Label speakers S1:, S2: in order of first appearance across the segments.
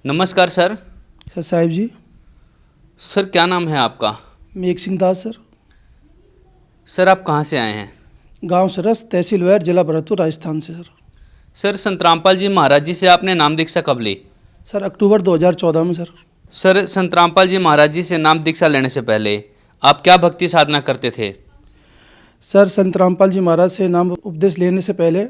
S1: नमस्कार sir.
S2: Sir Sahib जी।
S1: Sir क्या नाम है आपका?
S2: मेघ सिंह दास सर।
S1: सर आप कहाँ से आए हैं?
S2: गांव सरस, तहसील वैर, जिला भरतपुर, राजस्थान से सर।
S1: सर संत रामपाल जी महाराज जी से आपने नाम दीक्षा कब ली?
S2: सर अक्टूबर 2014 में सर।
S1: सर संत रामपाल जी महाराज जी से नाम दीक्षा लेने से पहले आप क्या भक्ति साधना करते थे?
S2: सर संत रामपाल जी महाराज से नाम उपदेश लेने से पहले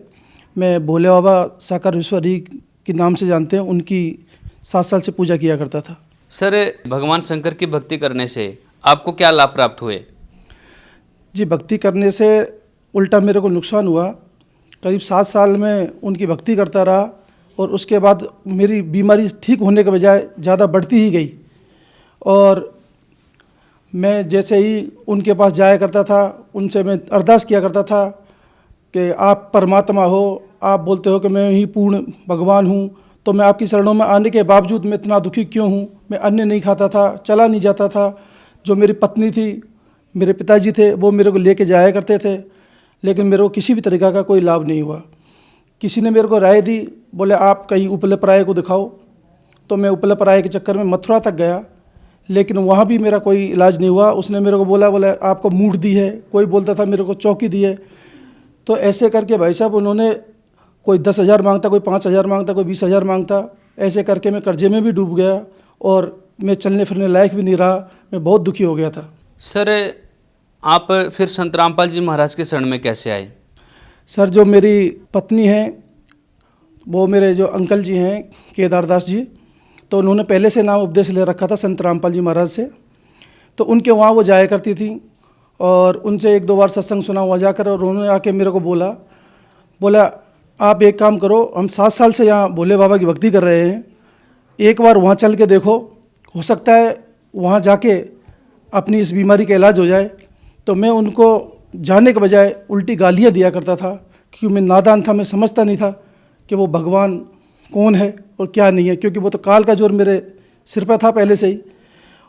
S2: मैं भोले बाबा साकार विश्वरी के नाम से जानते हैं, उनकी 7 साल से पूजा किया करता था।
S1: सर भगवान शंकर की भक्ति करने से आपको क्या लाभ प्राप्त हुए?
S2: जी, भक्ति करने से उल्टा मेरे को नुकसान हुआ। करीब 7 साल में उनकी भक्ति करता रहा और उसके बाद मेरी बीमारी ठीक होने के बजाय ज़्यादा बढ़ती ही गई। और मैं जैसे ही उनके पास जाया करता था, उनसे मैं अरदास किया करता था कि आप परमात्मा हो, आप बोलते हो कि मैं ही पूर्ण भगवान हूँ, तो मैं आपकी शरणों में आने के बावजूद मैं इतना दुखी क्यों हूँ। मैं अन्न नहीं खाता था, चला नहीं जाता था। जो मेरी पत्नी थी, मेरे पिताजी थे, वो मेरे को लेके जाया करते थे, लेकिन मेरे को किसी भी तरीक़ा का कोई लाभ नहीं हुआ। किसी ने मेरे को राय दी, बोले आप कहीं उपले-पराये को दिखाओ। तो मैं उपले-पराये के चक्कर में मथुरा तक गया, लेकिन वहाँ भी मेरा कोई इलाज नहीं हुआ। उसने मेरे को बोला आपको मूठ दी है, कोई बोलता था मेरे को चौकी दी है। तो ऐसे करके भाई साहब उन्होंने कोई 10,000 मांगता, कोई 5,000 मांगता, कोई 20,000 मांगता। ऐसे करके मैं कर्जे में भी डूब गया और मैं चलने फिरने लायक भी नहीं रहा। मैं बहुत दुखी हो गया था।
S1: सर आप फिर संत रामपाल जी महाराज के शरण में कैसे आए?
S2: सर जो मेरी पत्नी है, वो मेरे जो अंकल जी हैं केदार दास जी, तो उन्होंने पहले से नाम उपदेश ले रखा था संत रामपाल जी महाराज से। तो उनके वहाँ वो जाया करती थी और उनसे 1-2 बार सत्संग सुना हुआ जाकर, और उन्होंने आके मेरे को बोला आप एक काम करो, हम 7 साल से यहाँ भोले बाबा की भक्ति कर रहे हैं, एक बार वहाँ चल के देखो, हो सकता है वहाँ जाके अपनी इस बीमारी का इलाज हो जाए। तो मैं उनको जाने के बजाय उल्टी गालियाँ दिया करता था, क्योंकि मैं नादान था, मैं समझता नहीं था कि वो भगवान कौन है और क्या नहीं है, क्योंकि वो तो काल का जोर मेरे सिर पर था पहले से ही।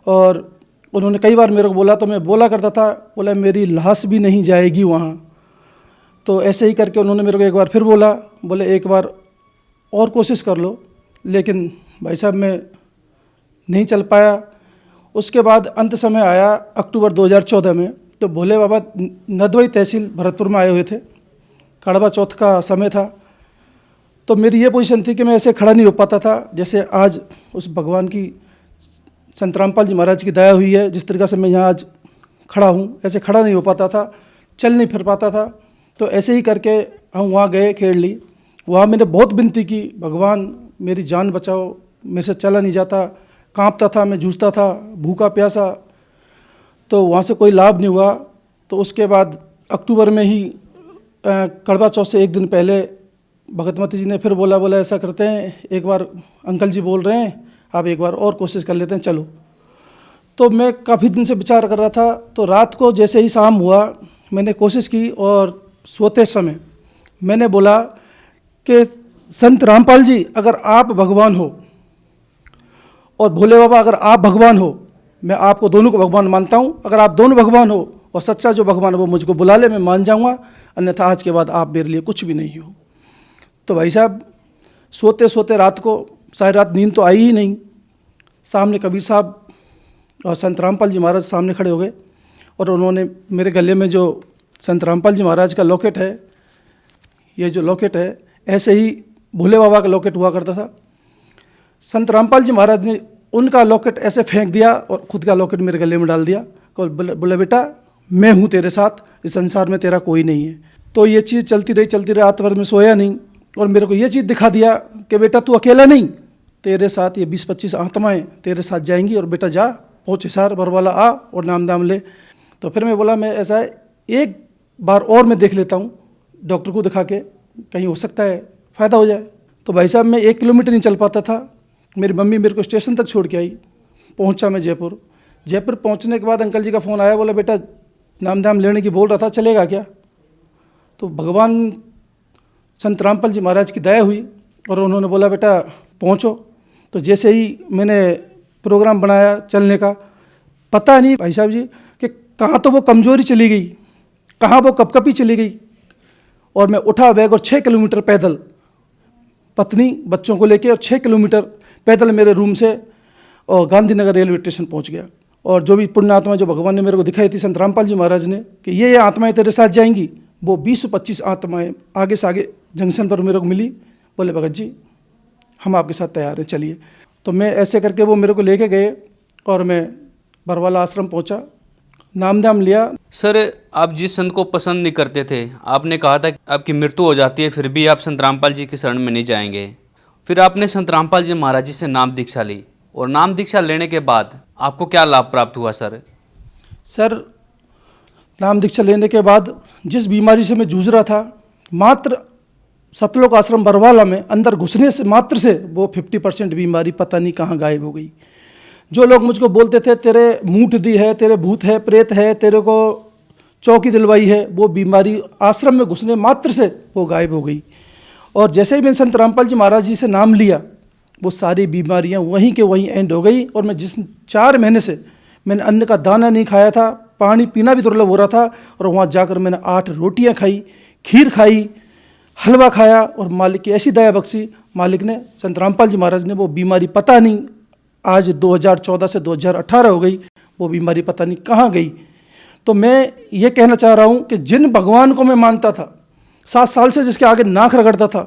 S2: और उन्होंने कई बार मेरे को बोला, तो मैं बोला करता था, बोला मेरी लाश भी नहीं जाएगी वहाँ। तो ऐसे ही करके उन्होंने मेरे को एक बार फिर बोले एक बार और कोशिश कर लो, लेकिन भाई साहब मैं नहीं चल पाया। उसके बाद अंत समय आया अक्टूबर 2014 में, तो भोले बाबा नदवई तहसील भरतपुर में आए हुए थे। कड़वा चौथ का समय था। तो मेरी ये पोजीशन थी कि मैं ऐसे खड़ा नहीं हो पाता था जैसे आज उस भगवान की संत रामपाल जी महाराज की दया हुई है। जिस तरीक़ा से मैं यहाँ आज खड़ा हूँ, ऐसे खड़ा नहीं हो पाता था, चल नहीं फिर पाता था। तो ऐसे ही करके हम वहाँ गए खेड़ली। वहाँ मैंने बहुत विनती की, भगवान मेरी जान बचाओ, मेरे से चला नहीं जाता, कांपता था, मैं जूझता था, भूखा प्यासा। तो वहाँ से कोई लाभ नहीं हुआ। तो उसके बाद अक्टूबर में ही कड़वा चौथ से 1 दिन पहले भगतमती जी ने फिर बोला ऐसा करते हैं, एक बार अंकल जी बोल रहे हैं, आप एक बार और कोशिश कर लेते हैं, चलो। तो मैं काफ़ी दिन से विचार कर रहा था। तो रात को जैसे ही शाम हुआ, मैंने कोशिश की और सोते समय मैंने बोला कि संत रामपाल जी अगर आप भगवान हो और भोले बाबा अगर आप भगवान हो, मैं आपको दोनों को भगवान मानता हूँ। अगर आप दोनों भगवान हो और सच्चा जो भगवान है वो मुझको बुला ले, मैं मान जाऊँगा, अन्यथा आज के बाद आप मेरे लिए कुछ भी नहीं हो। तो भाई साहब सोते सोते रात को सारी रात नींद तो आई ही नहीं। सामने कबीर साहब और संत रामपाल जी महाराज सामने खड़े हो गए और उन्होंने मेरे गले में जो संत रामपाल जी महाराज का लॉकेट है, ये जो लॉकेट है, ऐसे ही भोले बाबा का लॉकेट हुआ करता था। संत रामपाल जी महाराज ने उनका लॉकेट ऐसे फेंक दिया और खुद का लॉकेट मेरे गले में डाल दिया। बोले बेटा मैं हूँ तेरे साथ, इस संसार में तेरा कोई नहीं है। तो ये चीज़ चलती रही, रात भर में सोया नहीं। और मेरे को ये चीज़ दिखा दिया कि बेटा तू अकेला नहीं, तेरे साथ ये 20-25 आत्माएँ तेरे साथ जाएंगी, और बेटा जा, पहुँच हिसार बरवाला आ और नाम दाम ले। तो फिर मैं बोला मैं ऐसा है, एक बार और मैं देख लेता हूँ, डॉक्टर को दिखा के, कहीं हो सकता है फ़ायदा हो जाए। तो भाई साहब मैं 1 किलोमीटर नहीं चल पाता था। मेरी मम्मी मेरे को स्टेशन तक छोड़ के आई। पहुंचा मैं जयपुर पहुंचने के बाद अंकल जी का फ़ोन आया, बोला बेटा नाम दाम लेने की बोल रहा था, चलेगा क्या? तो भगवान संत रामपाल जी महाराज की दया हुई और उन्होंने बोला बेटा पहुंचो। तो जैसे ही मैंने प्रोग्राम बनाया चलने का, पता नहीं भाई साहब जी कि कहाँ तो वो कमज़ोरी चली गई, कहाँ वो कपकपी चली गई। और मैं उठा बैग और 6 किलोमीटर पैदल, पत्नी बच्चों को लेके, और 6 किलोमीटर पैदल मेरे रूम से और गांधीनगर रेलवे स्टेशन पहुंच गया। और जो भी पुण्य आत्मा जो भगवान ने मेरे को दिखाई थी संत रामपाल जी महाराज ने कि ये आत्माएं तेरे साथ जाएंगी, वो 20-25 आत्माएं आगे से आगे जंक्शन पर मेरे को मिली। बोले भगत जी हम आपके साथ तैयार हैं, चलिए। तो मैं ऐसे करके वो मेरे को लेके गए और मैं बरवाला आश्रम पहुंचा, नाम लिया।
S1: सर, आप जिस संत को पसंद नहीं करते थे, आपने कहा था कि आपकी मृत्यु हो जाती है फिर भी आप संत रामपाल जी की शरण में नहीं जाएंगे। फिर आपने संत रामपाल जी महाराज जी से नाम दीक्षा ली, और नाम दीक्षा लेने के बाद आपको क्या लाभ प्राप्त हुआ सर?
S2: सर, नाम दीक्षा लेने के बाद जिस बीमारी से मैं जूझ रहा था, मात्र सतलोक आश्रम बरवाला में अंदर घुसने से मात्र से वो 50% बीमारी पता नहीं कहाँ गायब हो गई। जो लोग मुझको बोलते थे तेरे मूठ दी है, तेरे भूत है, प्रेत है, तेरे को चौकी दिलवाई है, वो बीमारी आश्रम में घुसने मात्र से वो गायब हो गई। और जैसे ही मैंने संत रामपाल जी महाराज जी से नाम लिया, वो सारी बीमारियां वहीं के वहीं एंड हो गई। और मैं जिस 4 महीने से मैंने अन्न का दाना नहीं खाया था, पानी पीना भी दुर्लभ हो रहा था, और वहाँ जाकर मैंने 8 रोटियां खाई, खीर खाई, हलवा खाया, और मालिक की ऐसी दया बख्शी, मालिक ने, संत रामपाल जी महाराज ने, वो बीमारी पता नहीं आज 2014 से 2018 हो गई, वो बीमारी पता नहीं कहाँ गई। तो मैं ये कहना चाह रहा हूँ कि जिन भगवान को मैं मानता था, 7 साल से जिसके आगे नाक रगड़ता था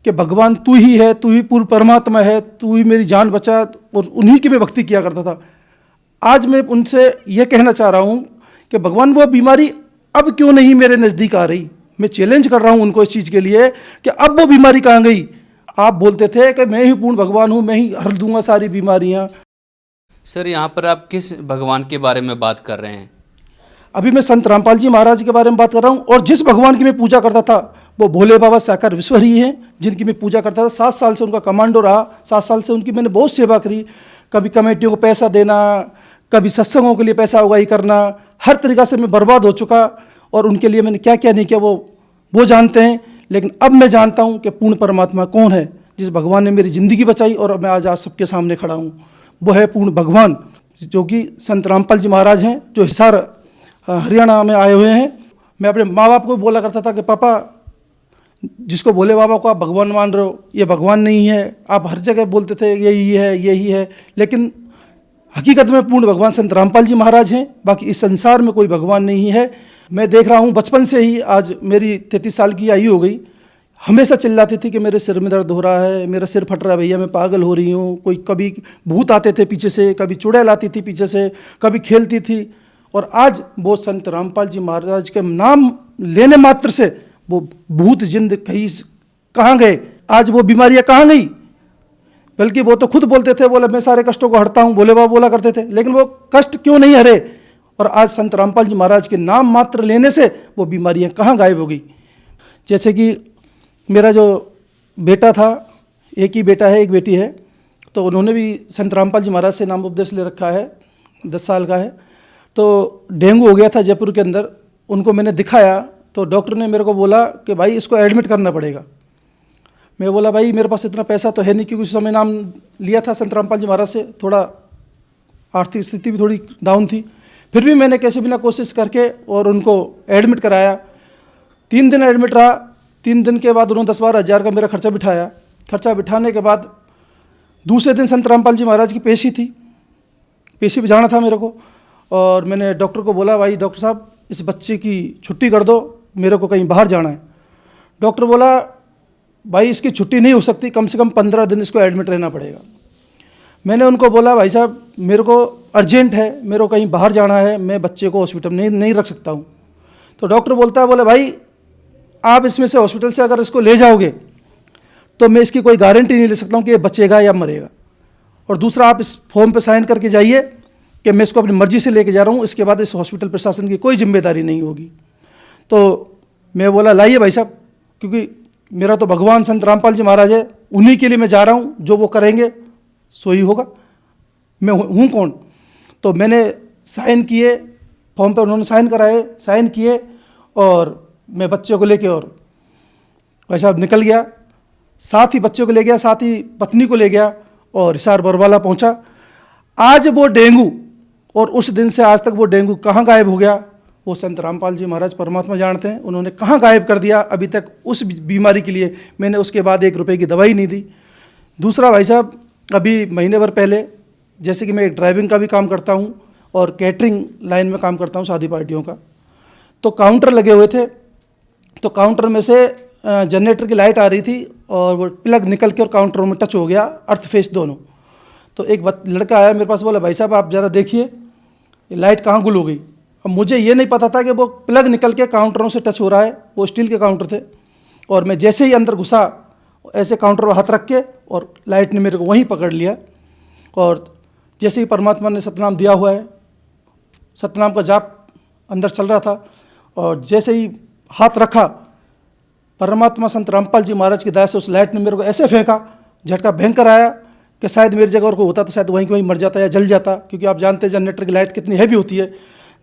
S2: कि भगवान तू ही है, तू ही पूर्ण परमात्मा है, तू ही मेरी जान बचा, और उन्हीं की मैं भक्ति किया करता था, आज मैं उनसे ये कहना चाह रहा हूँ कि भगवान वो बीमारी अब क्यों नहीं मेरे नज़दीक आ रही। मैं चैलेंज कर रहा हूँ उनको इस चीज़ के लिए कि अब वो बीमारी कहाँ गई। आप बोलते थे कि मैं ही पूर्ण भगवान हूँ, मैं ही हर दूंगा सारी बीमारियाँ।
S1: सर, यहाँ पर आप किस भगवान के बारे में बात कर रहे हैं?
S2: अभी मैं संत रामपाल जी महाराज के बारे में बात कर रहा हूँ। और जिस भगवान की मैं पूजा करता था वो भोले बाबा साकार विश्वर ही हैं, जिनकी मैं पूजा करता था। 7 साल से उनका कमांडो रहा, 7 साल से उनकी मैंने बहुत सेवा करी। कभी कमेटियों को पैसा देना, कभी सत्संगों के लिए पैसा उगाही करना, हर तरीक़ा से मैं बर्बाद हो चुका। और उनके लिए मैंने क्या क्या नहीं किया वो जानते हैं। लेकिन अब मैं जानता हूँ कि पूर्ण परमात्मा कौन है, जिस भगवान ने मेरी ज़िंदगी बचाई और मैं आज आप सबके सामने खड़ा हूँ। वो है पूर्ण भगवान, जो कि संत रामपाल जी महाराज हैं, जो हिसार हरियाणा में आए हुए हैं। मैं अपने माँ बाप को बोला करता था कि पापा, जिसको भोले बाबा को आप भगवान मान रहे हो, ये भगवान नहीं है। आप हर जगह बोलते थे यही है यही है, लेकिन हकीकत में पूर्ण भगवान संत रामपाल जी महाराज हैं। बाकी इस संसार में कोई भगवान नहीं है। मैं देख रहा हूँ बचपन से ही, आज मेरी 33 साल की आयु हो गई, हमेशा चिल्लाती थी कि मेरे सिर में दर्द हो रहा है, मेरा सिर फट रहा है भैया, मैं पागल हो रही हूँ। कोई कभी भूत आते थे पीछे से, कभी चुड़ैल आती थी पीछे से, कभी खेलती थी। और आज वो संत रामपाल जी महाराज के नाम लेने मात्र से वो भूत जिंद कहीं कहाँ गए, आज वो बीमारियाँ कहाँ गई। बल्कि वो तो खुद बोलते थे, बोला मैं सारे कष्टों को हरता हूँ, भोले बाबा बोला करते थे। लेकिन वो कष्ट क्यों नहीं हरे, और आज संत रामपाल जी महाराज के नाम मात्र लेने से वो बीमारियाँ कहाँ गायब हो गई। जैसे कि मेरा जो बेटा था, एक ही बेटा है, एक बेटी है, तो उन्होंने भी संत रामपाल जी महाराज से नाम उपदेश ले रखा है, 10 साल का है। तो डेंगू हो गया था जयपुर के अंदर, उनको मैंने दिखाया तो डॉक्टर ने मेरे को बोला कि भाई इसको एडमिट करना पड़ेगा। मैं बोला भाई मेरे पास इतना पैसा तो है नहीं, क्योंकि उस समय नाम लिया था संत रामपाल जी महाराज से, थोड़ा आर्थिक स्थिति भी थोड़ी डाउन थी। फिर भी मैंने कैसे बिना कोशिश करके और उनको एडमिट कराया। 3 दिन एडमिट रहा। 3 दिन के बाद उन्होंने 10-12 हज़ार का मेरा खर्चा बिठाया। खर्चा बिठाने के बाद दूसरे दिन संत रामपाल जी महाराज की पेशी थी, पेशी पे जाना था मेरे को। और मैंने डॉक्टर को बोला भाई डॉक्टर साहब इस बच्चे की छुट्टी कर दो, मेरे को कहीं बाहर जाना है। डॉक्टर बोला भाई इसकी छुट्टी नहीं हो सकती, कम से कम 15 दिन इसको एडमिट रहना पड़ेगा। मैंने उनको बोला भाई साहब मेरे को अर्जेंट है, मेरे को कहीं बाहर जाना है, मैं बच्चे को हॉस्पिटल में नहीं रख सकता हूँ। तो डॉक्टर बोलता है, बोले भाई आप इसमें से हॉस्पिटल से अगर इसको ले जाओगे तो मैं इसकी कोई गारंटी नहीं ले सकता हूँ कि ये बचेगा या मरेगा। और दूसरा आप इस फॉर्म पे साइन करके जाइए कि मैं इसको अपनी मर्जी से लेके जा रहा हूँ, इसके बाद इस हॉस्पिटल प्रशासन की कोई जिम्मेदारी नहीं होगी। तो मैं बोला लाइए भाई साहब, क्योंकि मेरा तो भगवान संत रामपाल जी महाराज है, उन्हीं के लिए मैं जा रहा हूँ, जो वो करेंगे सो ही होगा, मैं हूँ कौन। तो मैंने साइन किए फॉर्म पे, उन्होंने साइन कराए, साइन किए, और मैं बच्चे को लेके और भाई साहब निकल गया। साथ ही बच्चे को ले गया, साथ ही पत्नी को ले गया और हिसार बरवाला पहुँचा। आज वो डेंगू, और उस दिन से आज तक वो डेंगू कहाँ गायब हो गया वो संत रामपाल जी महाराज परमात्मा जानते हैं। उन्होंने कहाँ गायब कर दिया। अभी तक उस बीमारी के लिए मैंने उसके बाद 1 रुपये की दवाई नहीं दी। दूसरा भाई साहब अभी महीने भर पहले, जैसे कि मैं एक ड्राइविंग का भी काम करता हूँ और कैटरिंग लाइन में काम करता हूँ शादी पार्टियों का, तो काउंटर लगे हुए थे। तो काउंटर में से जनरेटर की लाइट आ रही थी और वो प्लग निकल के और काउंटर में टच हो गया, अर्थ फेस दोनों। तो एक लड़का आया मेरे पास, बोला भाई साहब आप ज़रा देखिए ये लाइट कहाँ गुल हो गई। अब मुझे ये नहीं पता था कि वो प्लग निकल के काउंटरों से टच हो रहा है, वो स्टील के काउंटर थे। और मैं जैसे ही अंदर घुसा, ऐसे काउंटर पर हाथ रख के और लाइट ने मेरे को वहीं पकड़ लिया। और जैसे ही परमात्मा ने सतनाम दिया हुआ है, सतनाम का जाप अंदर चल रहा था, और जैसे ही हाथ रखा, परमात्मा संत रामपाल जी महाराज की दया से उस लाइट ने मेरे को ऐसे फेंका, झटका भयंकर आया कि शायद मेरी जगह और कोई होता तो शायद वहीं वहीं मर जाता या जल जाता। क्योंकि आप जानते हैं जनरेटर की लाइट कितनी हैवी होती है,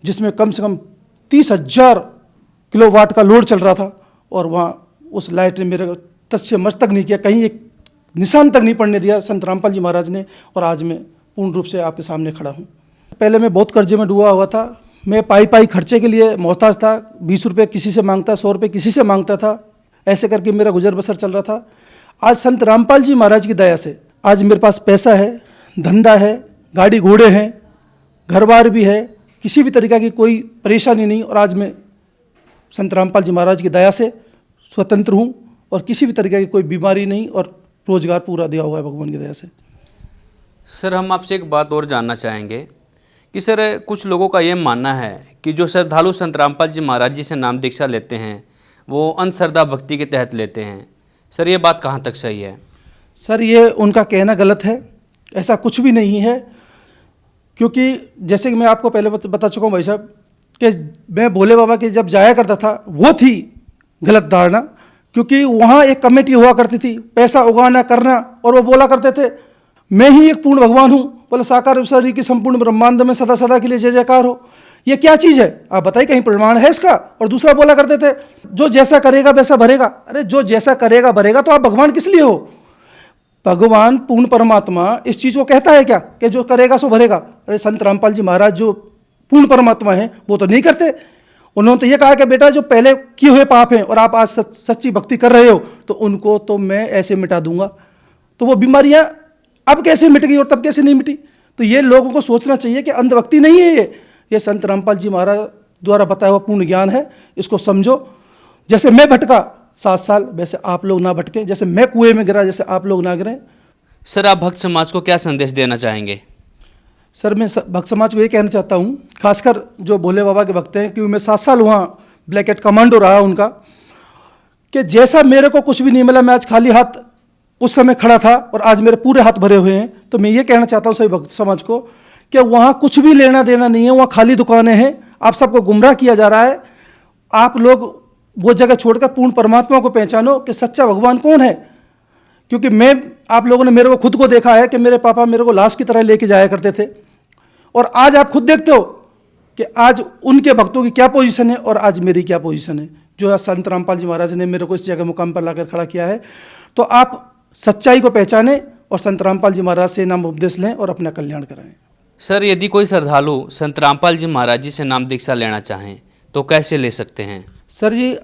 S2: जिसमें कम से कम 30,000 किलोवाट का लोड चल रहा था। और वहाँ उस लाइट ने मेरे को टच से मच तक नहीं किया, कहीं एक निशान तक नहीं पड़ने दिया संत रामपाल जी महाराज ने। और आज मैं पूर्ण रूप से आपके सामने खड़ा हूँ। पहले मैं बहुत कर्जे में डूबा हुआ था। मैं पाई खर्चे के लिए मोहताज था। 20 रुपये किसी से मांगता, 100 रुपये किसी से मांगता था, ऐसे करके मेरा गुजर बसर चल रहा था। आज संत रामपाल जी महाराज की दया से आज मेरे पास पैसा है, धंधा है, गाड़ी घोड़े हैं, घर बार भी है, किसी भी तरीक़ा की कोई परेशानी नहीं। और आज मैं संत रामपाल जी महाराज की दया से स्वतंत्र हूँ और किसी भी तरीक़े की कोई बीमारी नहीं, और रोज़गार पूरा दिया हुआ है भगवान की दया से।
S1: सर हम आपसे एक बात और जानना चाहेंगे कि सर कुछ लोगों का ये मानना है कि जो श्रद्धालु संत रामपाल जी महाराज जी से नाम दीक्षा लेते हैं वो अंधश्रद्धा भक्ति के तहत लेते हैं। सर ये बात कहाँ तक सही है?
S2: सर ये उनका कहना गलत है, ऐसा कुछ भी नहीं है। क्योंकि जैसे कि मैं आपको पहले बता चुका हूँ भाई साहब कि मैं भोले बाबा के जब जाया करता था, वो थी गलत धारणा। क्योंकि वहाँ एक कमेटी हुआ करती थी, पैसा उगाना करना, और वो बोला करते थे मैं ही एक पूर्ण भगवान हूँ, बोले साकार शरीर की संपूर्ण ब्रह्मांड में सदा सदा के लिए जय जयकार हो। ये क्या चीज़ है आप बताइए, कहीं प्रमाण है इसका? और दूसरा बोला करते थे जो जैसा करेगा वैसा भरेगा। अरे जो जैसा करेगा भरेगा तो आप भगवान किस लिए हो? भगवान पूर्ण परमात्मा इस चीज़ को कहता है क्या कि जो करेगा सो भरेगा? अरे संत रामपाल जी महाराज जो पूर्ण परमात्मा हैं वो तो नहीं करते। उन्होंने तो ये कहा कि बेटा जो पहले किए हुए पाप हैं और आप आज सच्ची भक्ति कर रहे हो तो उनको तो मैं ऐसे मिटा दूंगा। तो वो बीमारियां अब कैसे मिट गई और तब कैसे नहीं मिटी? तो ये लोगों को सोचना चाहिए कि अंधभक्ति नहीं है, ये संत रामपाल जी महाराज द्वारा बताया हुआ पूर्ण ज्ञान है। इसको समझो। जैसे मैं भटका 7 साल, वैसे आप लोग ना भटकें। जैसे मैं कुएं में गिरा, जैसे आप लोग ना गिरें।
S1: सर आप भक्त समाज को क्या संदेश देना चाहेंगे?
S2: सर मैं भक्त समाज को ये कहना चाहता हूँ, खासकर जो भोले बाबा के भक्त हैं, क्योंकि मैं 7 साल वहाँ ब्लैक हैट कमांडो रहा उनका, कि जैसा मेरे को कुछ भी नहीं मिला, मैं आज खाली हाथ उस समय खड़ा था और आज मेरे पूरे हाथ भरे हुए हैं। तो मैं ये कहना चाहता हूँ सभी भक्त समाज को कि वहाँ कुछ भी लेना देना नहीं है, वहाँ खाली दुकानें हैं। आप सबको गुमराह किया जा रहा है। आप लोग वो जगह छोड़कर पूर्ण परमात्मा को पहचानो कि सच्चा भगवान कौन है। क्योंकि आप लोगों ने मेरे को खुद को देखा है कि मेरे पापा मेरे को लाश की तरह लेके जाया करते थे, और आज आप खुद देखते हो कि आज उनके भक्तों की क्या पोजीशन है और आज मेरी क्या पोजीशन है। जो संत रामपाल जी महाराज ने मेरे को इस जगह मुकाम पर लाकर खड़ा किया है। तो आप सच्चाई को पहचानें और संत रामपाल जी महाराज से नाम उपदेश लें और अपना कल्याण कराएं।
S1: सर यदि कोई श्रद्धालु संत रामपाल जी महाराज जी से नाम दीक्षा लेना चाहें तो कैसे ले सकते हैं?
S2: सर जी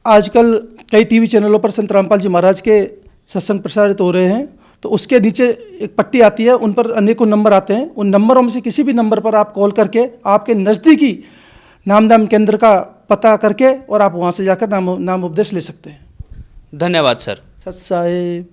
S2: आजकल कई टीवी चैनलों पर संत रामपाल जी महाराज के सत्संग प्रसारित हो रहे हैं। तो उसके नीचे एक पट्टी आती है, उन पर अनेकों नंबर आते हैं। उन नंबरों में से किसी भी नंबर पर आप कॉल करके आपके नज़दीकी नामदान केंद्र का पता करके और आप वहाँ से जाकर नाम उपदेश ले सकते हैं।
S1: धन्यवाद सर।
S2: सत साहिब।